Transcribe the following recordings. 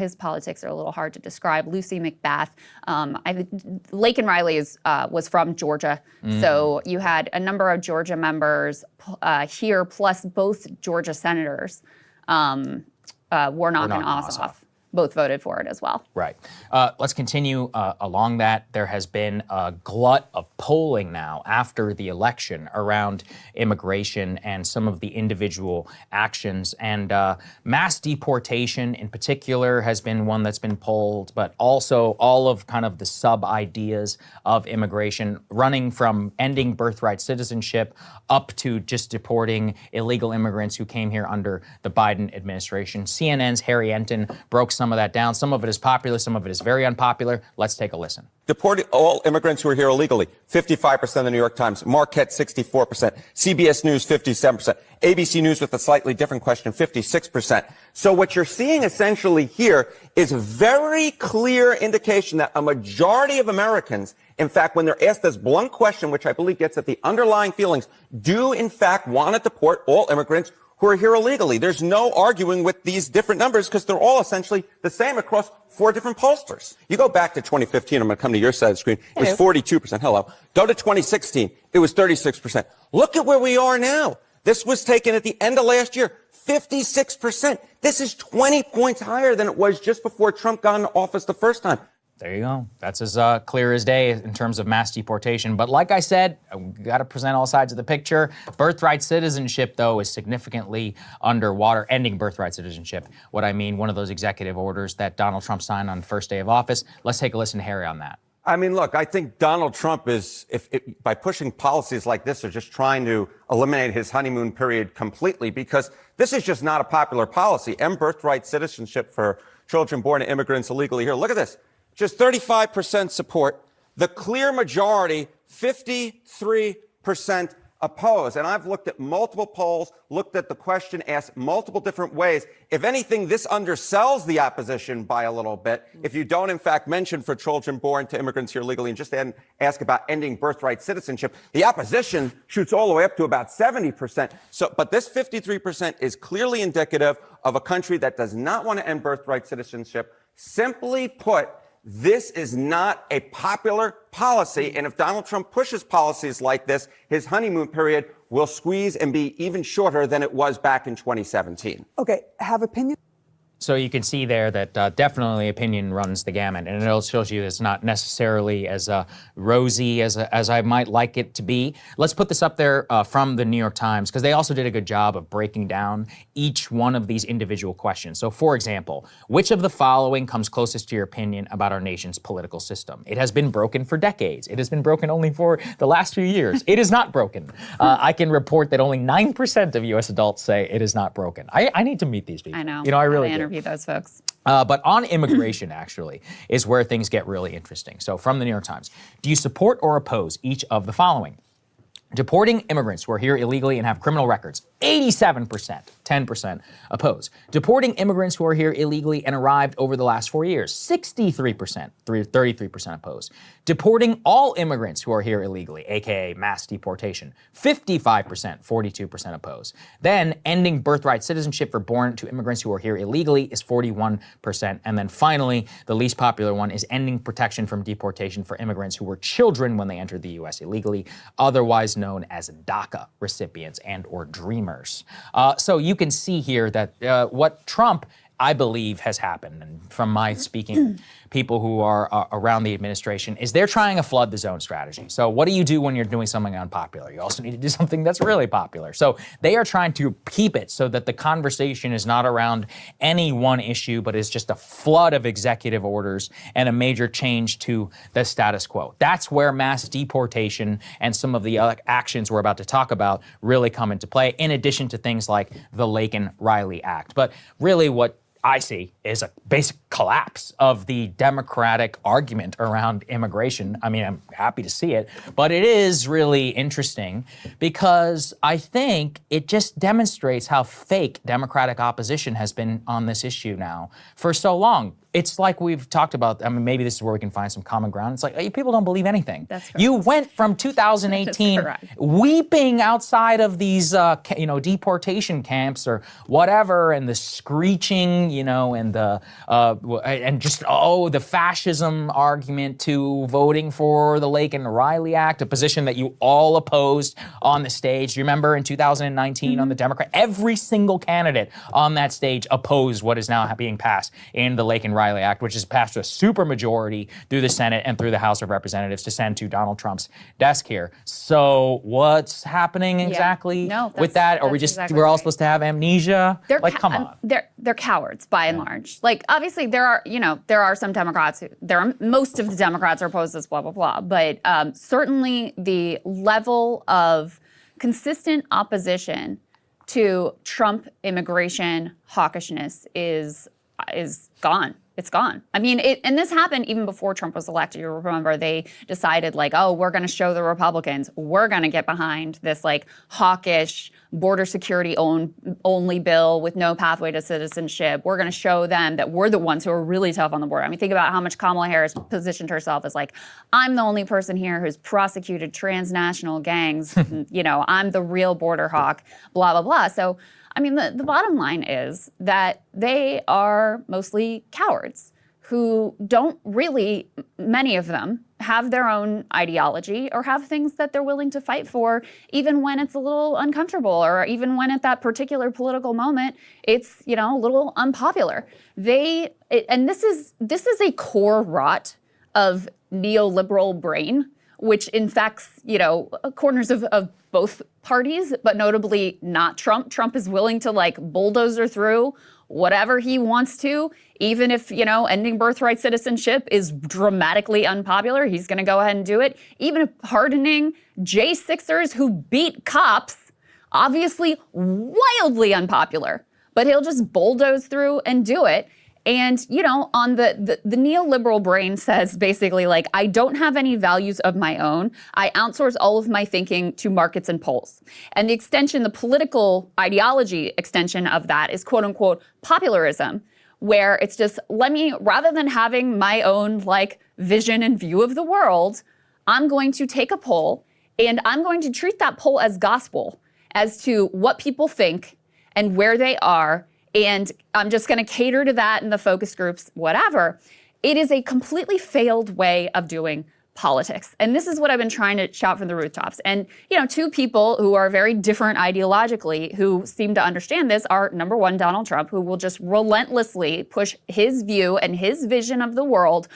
His politics are a little hard to describe. Lucy McBath, Laken Riley was from Georgia, so you had a number of Georgia members here, plus both Georgia senators, Warnock and Ossoff. Both voted for it as well. Right. Let's continue along that. There has been a glut of polling now after the election around immigration and some of the individual actions. And mass deportation in particular has been one that's been polled, but also all of kind of the sub-ideas of immigration, running from ending birthright citizenship up to just deporting illegal immigrants who came here under the Biden administration. CNN's Harry Enton broke some of that down. Some of it is popular, some of it is very unpopular. Let's take a listen. Deport all immigrants who are here illegally, 55% of the New York Times. Marquette, 64%. CBS News, 57%. ABC News with a slightly different question, 56%. So what you're seeing essentially here is a very clear indication that a majority of Americans, in fact, when they're asked this blunt question, which I believe gets at the underlying feelings, do in fact want to deport all immigrants who are here illegally. There's no arguing with these different numbers because they're all essentially the same across 4 different pollsters. You go back to 2015, I'm going to come to your side of the screen, it was 42%. Hello. Go to 2016, it was 36%. Look at where we are now. This was taken at the end of last year, 56%. This is 20 points higher than it was just before Trump got into office the first time. There you go. That's as clear as day in terms of mass deportation. But like I said, we got to present all sides of the picture. Birthright citizenship, though, is significantly underwater. Ending birthright citizenship. What I mean, one of those executive orders that Donald Trump signed on the first day of office. Let's take a listen to Harry on that. I mean, look, I think Donald Trump is, by pushing policies like this, are just trying to eliminate his honeymoon period completely, because this is just not a popular policy. End birthright citizenship for children born to immigrants illegally here. Look at this. Just 35% support. The clear majority, 53% oppose. And I've looked at multiple polls, looked at the question asked multiple different ways. If anything, this undersells the opposition by a little bit. If you don't, in fact, mention for children born to immigrants here legally and just ask about ending birthright citizenship, the opposition shoots all the way up to about 70%. So, but this 53% is clearly indicative of a country that does not want to end birthright citizenship. Simply put, this is not a popular policy, and if Donald Trump pushes policies like this, his honeymoon period will squeeze and be even shorter than it was back in 2017. Okay, have opinion? So you can see there that definitely opinion runs the gamut, and it shows you it's not necessarily as rosy as I might like it to be. Let's put this up there from the New York Times, because they also did a good job of breaking down each one of these individual questions. So for example, which of the following comes closest to your opinion about our nation's political system? It has been broken for decades. It has been broken only for the last few years. It is not broken. I can report that only 9% of U.S. adults say it is not broken. I need to meet these people. I know. You know, I really do. Those folks. But on immigration, actually, is where things get really interesting. So from the New York Times, do you support or oppose each of the following? Deporting immigrants who are here illegally and have criminal records, 87%, 10% oppose. Deporting immigrants who are here illegally and arrived over the last 4 years, 63%, 33% oppose. Deporting all immigrants who are here illegally, aka mass deportation, 55%, 42% oppose. Then ending birthright citizenship for born to immigrants who are here illegally is 41%. And then finally, the least popular one is ending protection from deportation for immigrants who were children when they entered the U.S. illegally, otherwise known as DACA recipients and or dreamers. So you can see here that what Trump, I believe, has happened, and from my speaking people who are around the administration, is they're trying a flood the zone strategy. So what do you do when you're doing something unpopular? You also need to do something that's really popular. So they are trying to keep it so that the conversation is not around any one issue, but is just a flood of executive orders and a major change to the status quo. That's where mass deportation and some of the actions we're about to talk about really come into play, in addition to things like the Laken-Riley Act. But really what I see is a basic collapse of the Democratic argument around immigration. I mean, I'm happy to see it, but it is really interesting because I think it just demonstrates how fake Democratic opposition has been on this issue now for so long. it's like we've talked about. I mean, maybe this is where we can find some common ground. It's like people don't believe anything. That's correct. You went from 2018 weeping outside of these, deportation camps or whatever, and the screeching, and the the fascism argument, to voting for the Laken Riley Act, a position that you all opposed on the stage. Do you remember in 2019 on the Democrat, every single candidate on that stage opposed what is now being passed in the Laken Riley Act, which is passed with a supermajority through the Senate and through the House of Representatives to send to Donald Trump's desk here. So what's happening exactly with that? Or we're all supposed to have amnesia? Come on. They're cowards by and large. Like, obviously there are some Democrats most of the Democrats are opposed to this, blah, blah, blah. But certainly the level of consistent opposition to Trump immigration hawkishness is gone. It's gone. I mean, and this happened even before Trump was elected. You remember they decided we're going to show the Republicans, we're going to get behind this hawkish border security only bill with no pathway to citizenship. We're going to show them that we're the ones who are really tough on the border. I mean, think about how much Kamala Harris positioned herself as I'm the only person here who's prosecuted transnational gangs. I'm the real border hawk, blah, blah, blah. So, I mean, the bottom line is that they are mostly cowards who don't really, many of them, have their own ideology or have things that they're willing to fight for, even when it's a little uncomfortable or even when at that particular political moment it's, a little unpopular. And this is a core rot of neoliberal brain, which infects, corners of both parties, but notably not Trump. Trump is willing to bulldozer through whatever he wants to, even if, ending birthright citizenship is dramatically unpopular, he's going to go ahead and do it. Even if pardoning J6ers who beat cops, obviously wildly unpopular, but he'll just bulldoze through and do it. And, on the neoliberal brain says basically I don't have any values of my own. I outsource all of my thinking to markets and polls. And the political ideology extension of that is quote unquote popularism, where it's just rather than having my own vision and view of the world, I'm going to take a poll and I'm going to treat that poll as gospel as to what people think and where they are. And I'm just going to cater to that in the focus groups, whatever. It is a completely failed way of doing politics. And this is what I've been trying to shout from the rooftops. And, two people who are very different ideologically who seem to understand this are, number one, Donald Trump, who will just relentlessly push his view and his vision of the world,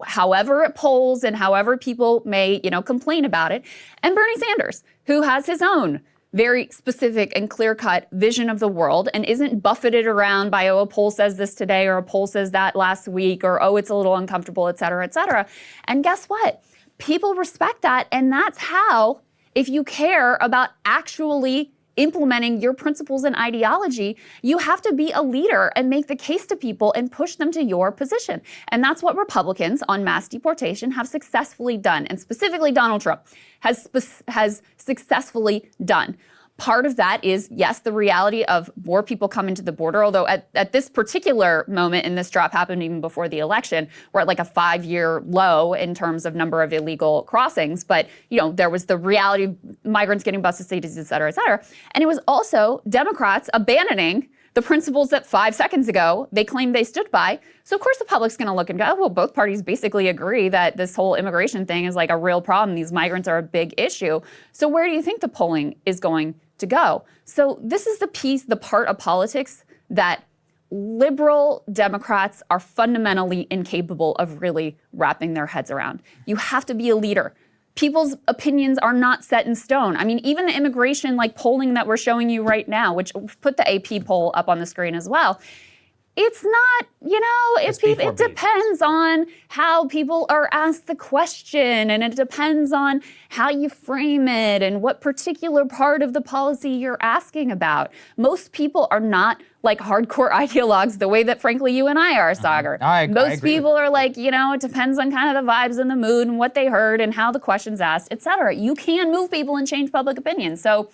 however it polls and however people may, complain about it. And Bernie Sanders, who has his own very specific and clear-cut vision of the world and isn't buffeted around by, a poll says this today or a poll says that last week or, it's a little uncomfortable, et cetera, et cetera. And guess what? People respect that. And that's how, if you care about actually implementing your principles and ideology, you have to be a leader and make the case to people and push them to your position. And that's what Republicans on mass deportation have successfully done. And specifically Donald Trump has successfully done. Part of that is, yes, the reality of more people coming to the border, although at this particular moment, and this drop happened even before the election, we're at a 5-year low in terms of number of illegal crossings. But, there was the reality of migrants getting bused to cities, et cetera, et cetera. And it was also Democrats abandoning the principles that 5 seconds ago they claimed they stood by. So of course the public's going to look and go, well, both parties basically agree that this whole immigration thing is a real problem. These migrants are a big issue. So where do you think the polling is going to go? So this is the part of politics that liberal Democrats are fundamentally incapable of really wrapping their heads around. You have to be a leader. People's opinions are not set in stone. I mean, even the immigration polling that we're showing you right now, which put the AP poll up on the screen as well, it's not, it depends on how people are asked the question, and it depends on how you frame it and what particular part of the policy you're asking about. Most people are not hardcore ideologues the way that, frankly, you and I are, Sagar. Most people are it depends on kind of the vibes and the mood and what they heard and how the question's asked, et cetera. You can move people and change public opinion. So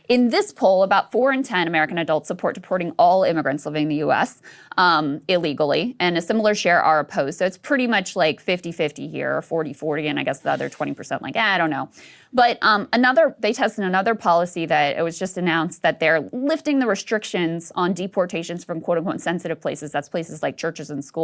in this poll, about 4 in 10 American adults support deporting all immigrants living in the U.S. illegally, and a similar share are opposed. So it's pretty much like 50-50 here, or 40-40, and I guess the other 20% like, I don't know. But they tested another policy that it was just announced that they're lifting the restrictions on deportations from quote unquote sensitive places. That's places like churches and schools.